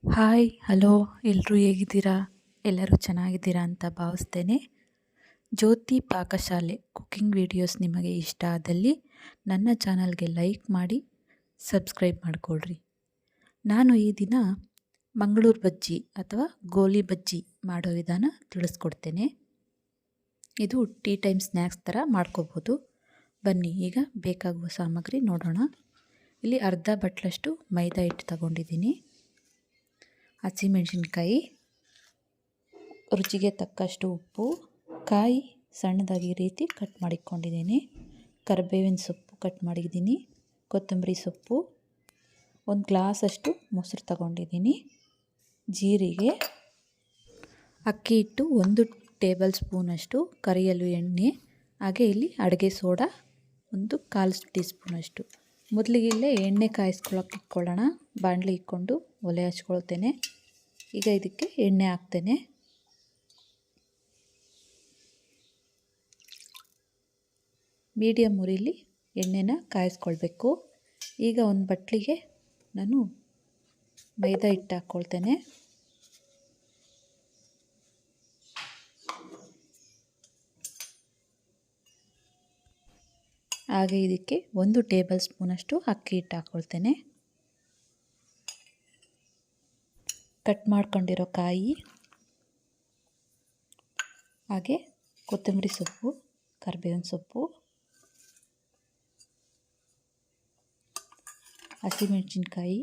Hi hello ಎಲ್ಲರೂ ಹೇಗಿದ್ದೀರಾ? ಎಲ್ಲರೂ ಚೆನ್ನಾಗಿದ್ದೀರಾ ಅಂತ ಭಾವಿಸ್ತೇನೆ. ಜ್ಯೋತಿ ಪಾಕಶಾಲೆ ಕುಕ್ಕಿಂಗ್ ವಿಡಿಯೋಸ್ ನಿಮಗೆ ಇಷ್ಟ ಆದಲ್ಲಿ ನನ್ನ ಚಾನಲ್ಗೆ ಲೈಕ್ ಮಾಡಿ ಸಬ್ಸ್ಕ್ರೈಬ್ ಮಾಡಿಕೊಳ್ಳ್ರಿ. ನಾನು ಈ ದಿನ ಮಂಗಳೂರು ಬಜ್ಜಿ ಅಥವಾ ಗೋಲಿ ಬಜ್ಜಿ ಮಾಡೋ ವಿಧಾನ ತಿಳಿಸ್ಕೊಡ್ತೇನೆ. ಇದು ಟೀ ಟೈಮ್ ಸ್ನ್ಯಾಕ್ಸ್ ಥರ ಮಾಡ್ಕೋಬೋದು. ಬನ್ನಿ ಈಗ ಬೇಕಾಗುವ ಸಾಮಗ್ರಿ ನೋಡೋಣ. ಇಲ್ಲಿ ಅರ್ಧ ಬಟ್ಲಷ್ಟು ಮೈದಾ ಹಿಟ್ಟು ತಗೊಂಡಿದ್ದೀನಿ. ಹಸಿಮೆಣಸಿನ್ಕಾಯಿ, ರುಚಿಗೆ ತಕ್ಕಷ್ಟು ಉಪ್ಪು, ಕಾಯಿ ಸಣ್ಣದಾಗಿ ರೀತಿ ಕಟ್ ಮಾಡಿಕೊಂಡಿದ್ದೀನಿ, ಕರಿಬೇವಿನ ಸೊಪ್ಪು ಕಟ್ ಮಾಡಿದ್ದೀನಿ, ಕೊತ್ತಂಬರಿ ಸೊಪ್ಪು, ಒಂದು ಗ್ಲಾಸಷ್ಟು ಮೊಸರು ತಗೊಂಡಿದ್ದೀನಿ, ಜೀರಿಗೆ, ಅಕ್ಕಿ ಹಿಟ್ಟು 1 ಟೇಬಲ್ ಸ್ಪೂನಷ್ಟು, ಕರಿಯಲು ಎಣ್ಣೆ, ಹಾಗೆ ಇಲ್ಲಿ ಅಡುಗೆ ಸೋಡಾ 1/4 ಟೀ ಸ್ಪೂನಷ್ಟು. ಮೊದಲಿಗೆ ಇಲ್ಲೇ ಎಣ್ಣೆ ಕಾಯಿಸ್ಕೊಳ್ಳೋಕೆ ಇಟ್ಕೊಳ್ಳೋಣ. ಬಾಣಲಿ ಇಟ್ಕೊಂಡು ಒಲೆ ಹಚ್ಕೊಳ್ತೇನೆ. ಈಗ ಇದಕ್ಕೆ ಎಣ್ಣೆ ಹಾಕ್ತೇನೆ. ಮೀಡಿಯಮ್ ಉರಿಲಿ ಎಣ್ಣೆನ ಕಾಯಿಸ್ಕೊಳ್ಬೇಕು. ಈಗ ಒಂದು ಬಟ್ಲಿಗೆ ನಾನು ಮೈದಾ ಹಿಟ್ಟು ಹಾಕ್ಕೊಳ್ತೇನೆ. ಹಾಗೆ ಇದಕ್ಕೆ 1 ಟೇಬಲ್ ಸ್ಪೂನಷ್ಟು ಅಕ್ಕಿ ಹಿಟ್ಟು ಹಾಕ್ಕೊಳ್ತೇನೆ. ಕಟ್ ಮಾಡ್ಕೊಂಡಿರೋ ಕಾಯಿ, ಹಾಗೆ ಕೊತ್ತಂಬರಿ ಸೊಪ್ಪು, ಕರಿಬೇವಿನ ಸೊಪ್ಪು, ಹಸಿಮೆಣಸಿನ್ಕಾಯಿ,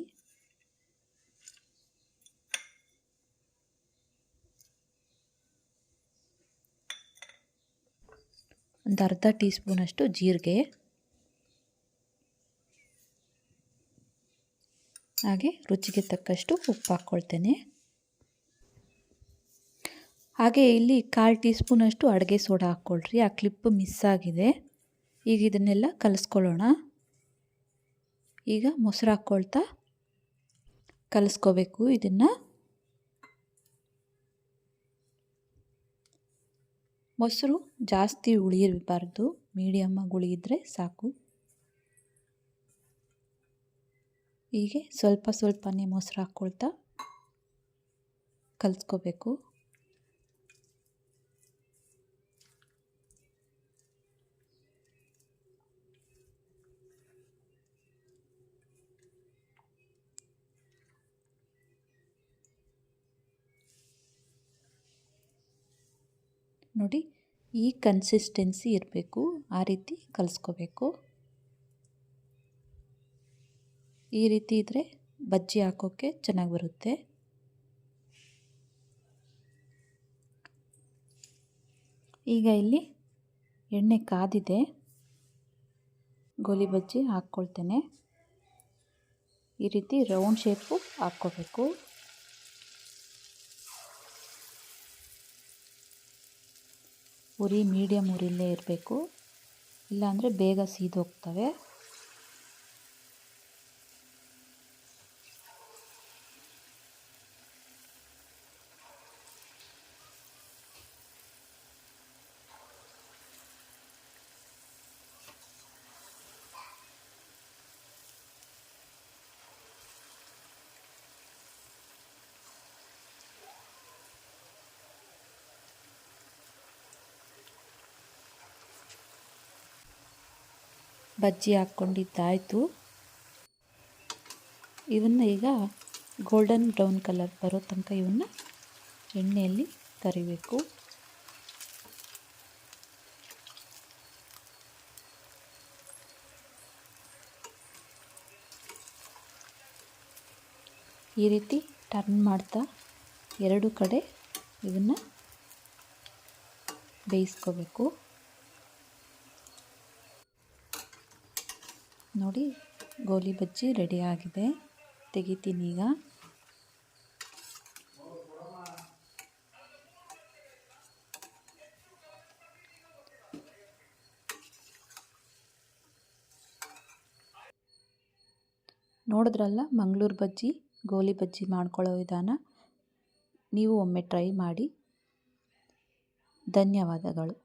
ಒಂದು ಅರ್ಧ ಟೀ ಸ್ಪೂನಷ್ಟು ಜೀರಿಗೆ, ಹಾಗೆ ರುಚಿಗೆ ತಕ್ಕಷ್ಟು ಉಪ್ಪು ಹಾಕ್ಕೊಳ್ತೇನೆ. ಹಾಗೆ ಇಲ್ಲಿ 1/4 ಟೀ ಸ್ಪೂನಷ್ಟು ಅಡುಗೆ ಸೋಡಾ ಹಾಕ್ಕೊಳ್ರಿ. ಆ ಕ್ಲಿಪ್ ಮಿಸ್ ಆಗಿದೆ. ಈಗ ಇದನ್ನೆಲ್ಲ ಕಲಿಸ್ಕೊಳ್ಳೋಣ. ಈಗ ಮೊಸರು ಹಾಕ್ಕೊಳ್ತಾ ಕಲಿಸ್ಕೋಬೇಕು. ಇದನ್ನು ಮೊಸರು ಜಾಸ್ತಿ ಉಳಿಯಬಾರ್ದು, ಮೀಡಿಯಮ್ಮಾಗಿ ಉಳಿಯಿದ್ರೆ ಸಾಕು. ಹೀಗೆ ಸ್ವಲ್ಪ ಸ್ವಲ್ಪನೇ ಮೊಸರು ಹಾಕ್ಕೊಳ್ತಾ ಕಲಿಸ್ಕೋಬೇಕು. ನೋಡಿ, ಈ ಕನ್ಸಿಸ್ಟೆನ್ಸಿ ಇರಬೇಕು, ಆ ರೀತಿ ಕಲಿಸ್ಕೋಬೇಕು. ಈ ರೀತಿ ಇದ್ದರೆ ಬಜ್ಜಿ ಹಾಕೋಕ್ಕೆ ಚೆನ್ನಾಗಿ ಬರುತ್ತೆ. ಈಗ ಇಲ್ಲಿ ಎಣ್ಣೆ ಕಾದಿದೆ. ಗೋಲಿ ಬಜ್ಜಿ ಹಾಕ್ಕೊಳ್ತೇನೆ. ಈ ರೀತಿ ರೌಂಡ್ ಶೇಪು ಹಾಕ್ಕೋಬೇಕು. ಉರಿ ಮೀಡಿಯಮ್ ಉರಿಲೇ ಇರಬೇಕು, ಇಲ್ಲಾಂದರೆ ಬೇಗ ಸೀದೋಗ್ತವೆ. ಬಜ್ಜಿ ಹಾಕ್ಕೊಂಡಿದ್ದಾಯಿತು. ಇವನ್ನ ಈಗ ಗೋಲ್ಡನ್ ಬ್ರೌನ್ ಕಲರ್ ಬರೋ ತನಕ ಇವನ್ನ ಎಣ್ಣೆಯಲ್ಲಿ ಕರಿಬೇಕು. ಈ ರೀತಿ ಟರ್ನ್ ಮಾಡ್ತಾ ಎರಡು ಕಡೆ ಇದನ್ನು ಬೇಯಿಸ್ಕೋಬೇಕು. ನೋಡಿ, ಗೋಲಿ ಬಜ್ಜಿ ರೆಡಿ ಆಗಿದೆ. ತೆಗಿತೀನಿ ಈಗ. ನೋಡಿದ್ರಲ್ಲ ಮಂಗಳೂರು ಬಜ್ಜಿ, ಗೋಲಿ ಬಜ್ಜಿ ಮಾಡ್ಕೊಳ್ಳೋ ವಿಧಾನ. ನೀವು ಒಮ್ಮೆ ಟ್ರೈ ಮಾಡಿ. ಧನ್ಯವಾದಗಳು.